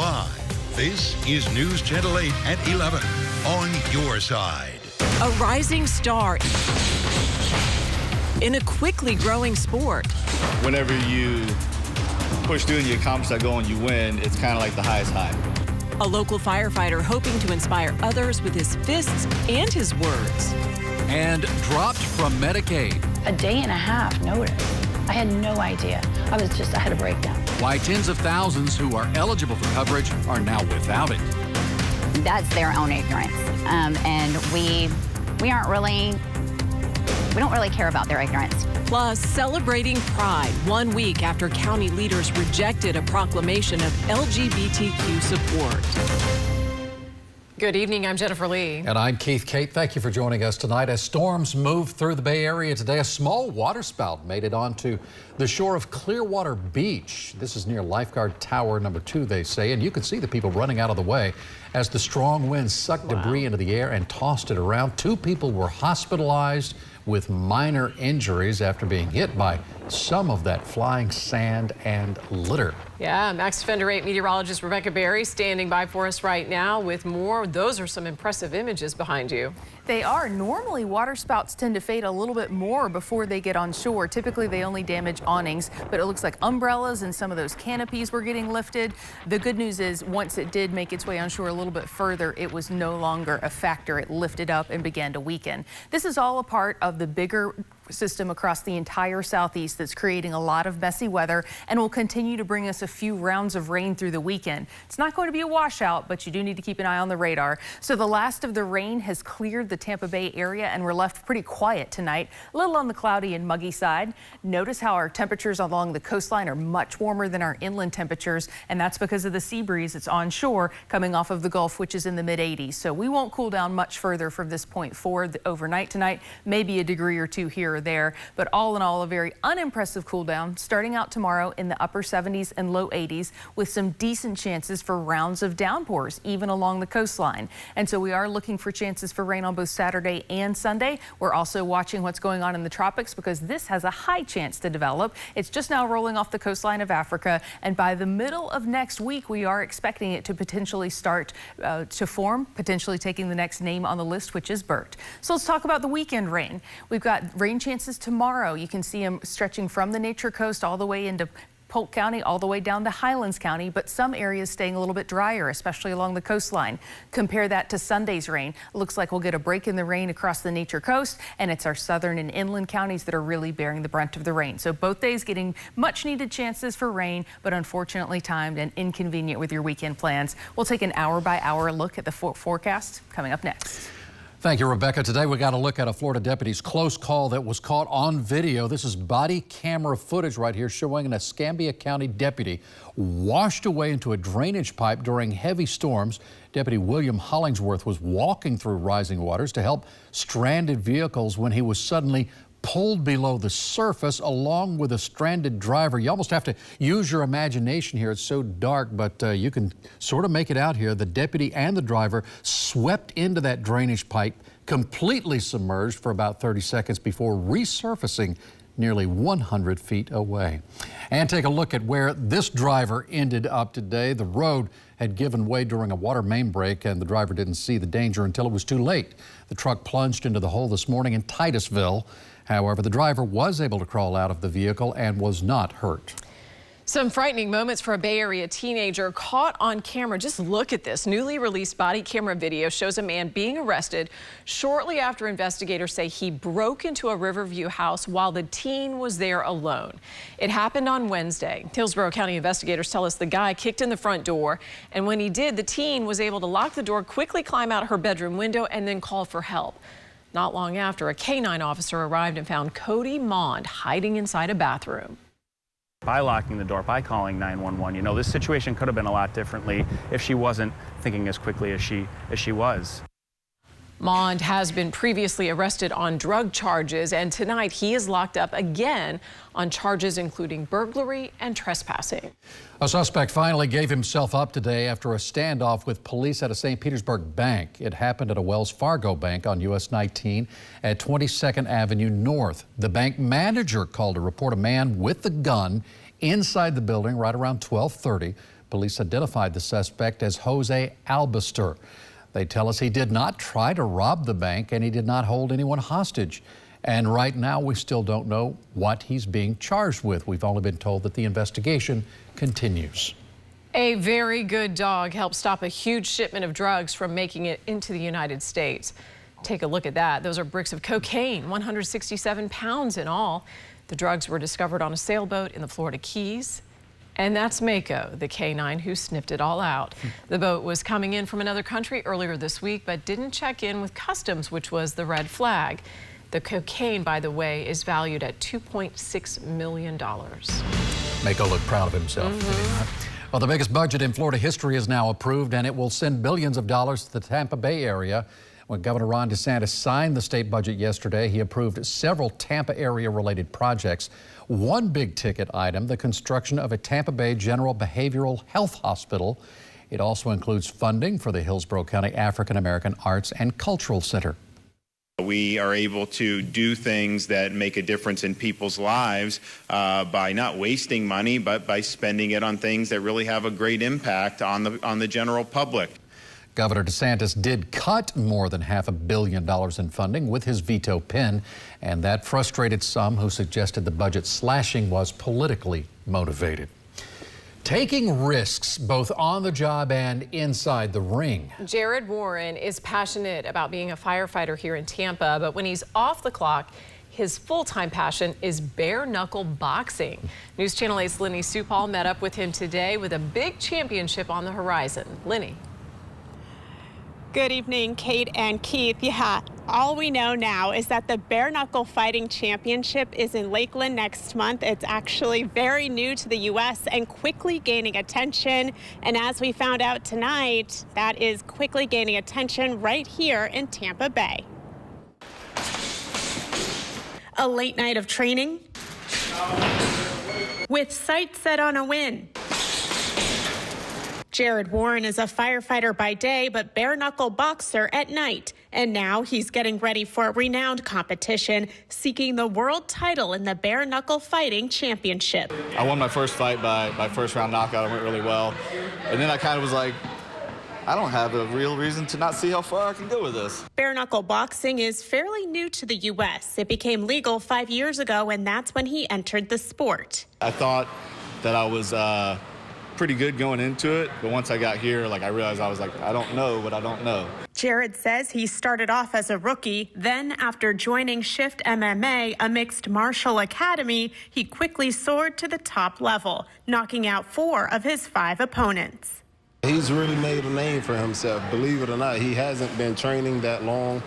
Live, this is News Channel 8 at 11 on your side. A rising star in a quickly growing sport. Whenever you push through and you accomplish that goal and you win, it's kind of like the highest high. A local firefighter hoping to inspire others with his fists and his words. And dropped from Medicaid. A day and a half notice. I had no idea. I had a breakdown. Why tens of thousands who are eligible for coverage are now without it. That's their own ignorance. And we don't really care about their ignorance. Plus, celebrating Pride 1 week after county leaders rejected a proclamation of LGBTQ support. Good evening, I'm Jennifer Lee. And I'm Keith Kate. Thank you for joining us tonight. As storms move through the Bay Area today, a small waterspout made it onto the shore of Clearwater Beach. This is near Lifeguard Tower number 2, they say, and you can see the people running out of the way as the strong winds sucked debris into the air and tossed it around. 2 people were hospitalized with minor injuries after being hit by some of that flying sand and litter. Yeah, Max Defender 8 meteorologist Rebecca Berry standing by for us right now with more. Those are some impressive images behind you. They are. Normally, waterspouts tend to fade a little bit more before they get on shore. Typically, they only damage awnings, but it looks like umbrellas and some of those canopies were getting lifted. The good news is once it did make its way on shore a little bit further, it was no longer a factor. It lifted up and began to weaken. This is all a part of the bigger system across the entire southeast that's creating a lot of messy weather and will continue to bring us a few rounds of rain through the weekend. It's not going to be a washout, but you do need to keep an eye on the radar. So the last of the rain has cleared the Tampa Bay area and we're left pretty quiet tonight, a little on the cloudy and muggy side. Notice how our temperatures along the coastline are much warmer than our inland temperatures, and that's because of the sea breeze that's onshore coming off of the Gulf, which is in the mid-80s. So we won't cool down much further from this point forward overnight tonight, maybe a degree or 2 here or there, but all in all, a very unimpressive cool down starting out tomorrow in the upper 70s and low 80s with some decent chances for rounds of downpours even along the coastline. And so we are looking for chances for rain on both Saturday and Sunday. We're also watching what's going on in the tropics because this has a high chance to develop. It's just now rolling off the coastline of Africa, and by the middle of next week we are expecting it to potentially start to form, potentially taking the next name on the list, which is Bert. So let's talk about the weekend rain. We've got rain chances tomorrow. You can see them stretching from the Nature Coast all the way into Polk County, all the way down to Highlands County, but some areas staying a little bit drier, especially along the coastline. Compare that to Sunday's rain. It looks like we'll get a break in the rain across the Nature Coast, and it's our southern and inland counties that are really bearing the brunt of the rain. So both days getting much needed chances for rain, but unfortunately timed and inconvenient with your weekend plans. We'll take an hour-by-hour look at the forecast coming up next. Thank you, Rebecca. Today we got to look at a Florida deputy's close call that was caught on video. This is body camera footage right here showing an Escambia County deputy washed away into a drainage pipe during heavy storms. Deputy William Hollingsworth was walking through rising waters to help stranded vehicles when he was suddenly pulled below the surface along with a stranded driver. You almost have to use your imagination here. It's so dark, but you can sort of make it out here. The deputy and the driver swept into that drainage pipe, completely submerged for about 30 seconds before resurfacing nearly 100 feet away. And take a look at where this driver ended up today. The road had given way during a water main break, and the driver didn't see the danger until it was too late. The truck plunged into the hole this morning in Titusville. However, the driver was able to crawl out of the vehicle and was not hurt. Some frightening moments for a Bay Area teenager caught on camera. Just look at this. Newly released body camera video shows a man being arrested shortly after investigators say he broke into a Riverview house while the teen was there alone. It happened on Wednesday. Hillsborough County investigators tell us the guy kicked in the front door, and when he did, the teen was able to lock the door, quickly climb out her bedroom window, and then call for help. Not long after, a K-9 officer arrived and found Cody Mond hiding inside a bathroom. By locking the door, by calling 911, you know, this situation could have been a lot differently if she wasn't thinking as quickly as she was. Mond has been previously arrested on drug charges, and tonight he is locked up again on charges including burglary and trespassing. A suspect finally gave himself up today after a standoff with police at a St. Petersburg bank. It happened at a Wells Fargo bank on US 19 at 22nd Avenue North. The bank manager called to report a man with a gun inside the building right around 12:30. Police identified the suspect as Jose Albister. They tell us he did not try to rob the bank and he did not hold anyone hostage. And right now, we still don't know what he's being charged with. We've only been told that the investigation continues. A very good dog helped stop a huge shipment of drugs from making it into the United States. Take a look at that. Those are bricks of cocaine, 167 pounds in all. The drugs were discovered on a sailboat in the Florida Keys. And that's Mako, the canine who sniffed it all out. The boat was coming in from another country earlier this week, but didn't check in with customs, which was the red flag. The cocaine, by the way, is valued at $2.6 million. Mako looked proud of himself. Well, the biggest budget in Florida history is now approved, and it will send billions of dollars to the Tampa Bay area. When Governor Ron DeSantis signed the state budget yesterday, he approved several Tampa area-related projects. One big-ticket item, the construction of a Tampa Bay General Behavioral Health Hospital. It also includes funding for the Hillsborough County African American Arts and Cultural Center. We are able to do things that make a difference in people's lives by not wasting money, but by spending it on things that really have a great impact on the general public. Governor DeSantis did cut more than $500 million in funding with his veto pen, and that frustrated some who suggested the budget slashing was politically motivated. Taking risks both on the job and inside the ring. Jared Warren is passionate about being a firefighter here in Tampa, but when he's off the clock, his full-time passion is bare-knuckle boxing. News Channel 8's Lenny Supal met up with him today with a big championship on the horizon. Lenny. Good evening, Kate and Keith. Yeah, all we know now is that the bare-knuckle fighting championship is in Lakeland next month. It's actually very new to the U.S. and quickly gaining attention. And as we found out tonight, that is quickly gaining attention right here in Tampa Bay. A late night of training with sights set on a win. Jared Warren is a firefighter by day, but bare-knuckle boxer at night. And now he's getting ready for a renowned competition, seeking the world title in the bare-knuckle fighting championship. I won my first fight by first-round knockout. It went really well. And then I kind of was like, I don't have a real reason to not see how far I can go with this. Bare-knuckle boxing is fairly new to the U.S. It became legal 5 years ago, and that's when he entered the sport. I thought that I was pretty good going into it, but once I got here, I realized I was like, I don't know what I don't know. Jared says he started off as a rookie. Then after joining Shift MMA, a mixed martial academy, he quickly soared to the top level, knocking out 4 of his 5 opponents. He's really made a name for himself. Believe it or not, he hasn't been training that long.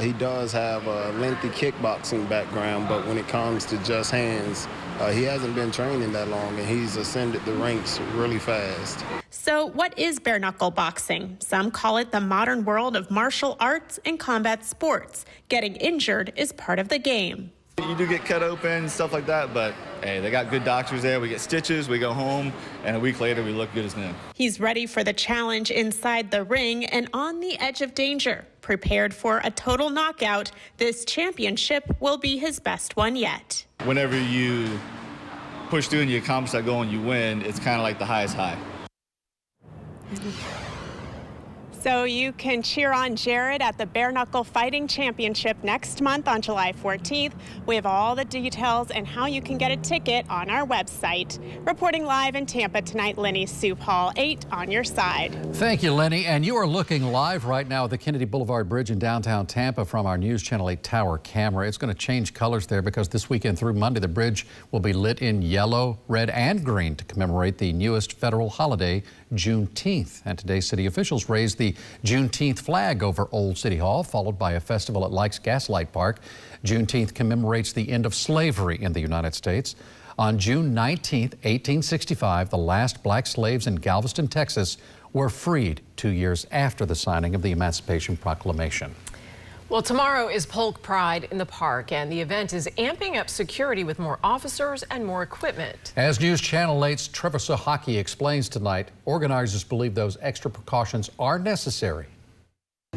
He does have a lengthy kickboxing background, but when it comes to just hands, he hasn't been training that long, and he's ascended the ranks really fast. So what is bare-knuckle boxing? Some call it the modern world of martial arts and combat sports. Getting injured is part of the game. You do get cut open, stuff like that, but hey, they got good doctors there. We get stitches, we go home, and a week later we look good as new. He's ready for the challenge inside the ring and on the edge of danger. Prepared for a total knockout, this championship will be his best one yet. Whenever you push through and you accomplish that goal and you win, it's kind of like the highest high. So you can cheer on Jared at the Bare Knuckle Fighting Championship next month on July 14th. We have all the details and how you can get a ticket on our website. Reporting live in Tampa tonight, Lenny Supal, 8 on your side. Thank you, Lenny. And you are looking live right now at the Kennedy Boulevard Bridge in downtown Tampa from our News Channel 8 tower camera. It's going to change colors there because this weekend through Monday, the bridge will be lit in yellow, red, and green to commemorate the newest federal holiday, Juneteenth. And today, city officials raised the Juneteenth flag over Old City Hall, followed by a festival at Likes Gaslight Park. Juneteenth commemorates the end of slavery in the United States. On June 19, 1865, the last black slaves in Galveston, Texas, were freed 2 years after the signing of the Emancipation Proclamation. Well, tomorrow is Polk Pride in the park, and the event is amping up security with more officers and more equipment. As News Channel 8's Trevor Sahaki explains tonight, organizers believe those extra precautions are necessary.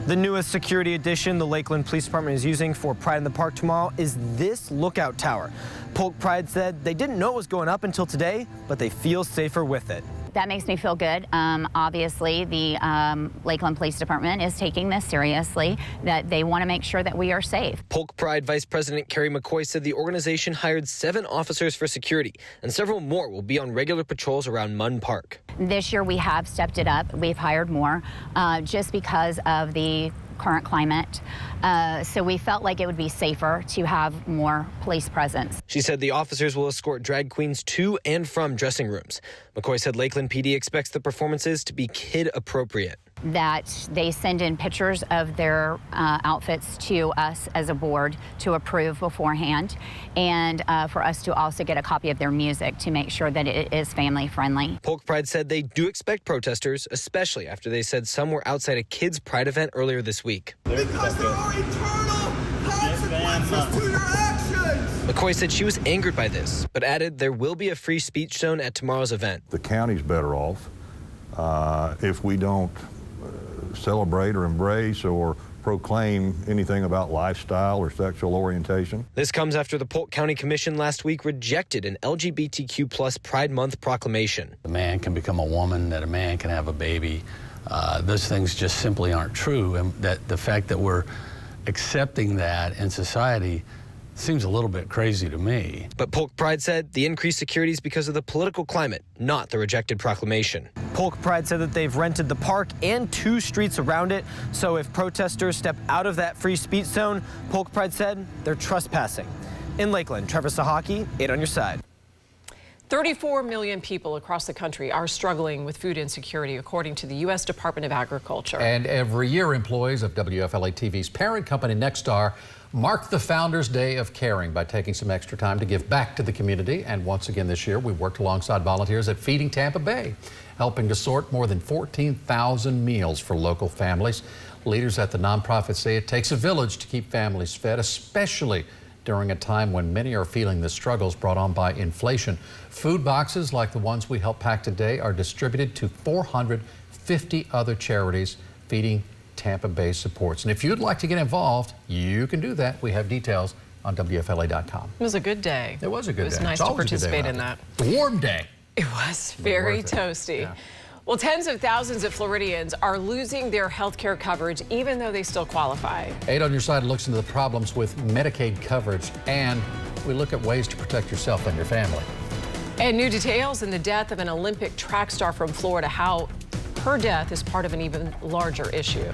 The newest security addition the Lakeland Police Department is using for Pride in the Park tomorrow is this lookout tower. Polk Pride said they didn't know it was going up until today, but they feel safer with it. that makes me feel good. Obviously, the Lakeland Police Department is taking this seriously, that they want to make sure that we are safe. Polk Pride Vice President Carrie McCoy said the organization hired 7 officers for security, and several more will be on regular patrols around Munn Park. This year we have stepped it up. We've hired more just because of the current climate. So we felt like it would be safer to have more police presence. She said the officers will escort drag queens to and from dressing rooms. McCoy said Lakeland PD expects the performances to be kid appropriate. That they send in pictures of their outfits to us as a board to approve beforehand, and for us to also get a copy of their music to make sure that it is family friendly. Polk Pride said they do expect protesters, especially after they said some were outside a kids' pride event earlier this week. Because there are eternal consequences to your actions! McCoy said she was angered by this, but added there will be a free speech zone at tomorrow's event. The county's better off if we don't celebrate or embrace or proclaim anything about lifestyle or sexual orientation. This comes after the Polk County Commission last week rejected an LGBTQ+ Pride Month proclamation. A man can become a woman, that a man can have a baby. Those things just simply aren't true, and that the fact that we're accepting that in society seems a little bit crazy to me. But Polk Pride said the increased security is because of the political climate, not the rejected proclamation. Polk Pride said that they've rented the park and 2 streets around it, so if protesters step out of that free speech zone, Polk Pride said they're trespassing. In Lakeland, Trevor Sahaki, 8 on your side. 34 million people across the country are struggling with food insecurity, according to the U.S. Department of Agriculture. And every year, employees of WFLA TV's parent company, Nexstar, mark the Founders' Day of Caring by taking some extra time to give back to the community. And once again this year, we worked alongside volunteers at Feeding Tampa Bay, helping to sort more than 14,000 meals for local families. Leaders at the nonprofit say it takes a village to keep families fed, especially during a time when many are feeling the struggles brought on by inflation. Food boxes like the ones we helped pack today are distributed to 450 other charities Feeding Tampa Bay supports. And if you'd like to get involved, you can do that. We have details on WFLA.com. It was a good day. It was a good day. It was nice to participate in that. A warm day. It was very toasty. Yeah. Well, tens of thousands of Floridians are losing their health care coverage, even though they still qualify. 8 on your side looks into the problems with Medicaid coverage, and we look at ways to protect yourself and your family. And new details in the death of an Olympic track star from Florida, how her death is part of an even larger issue.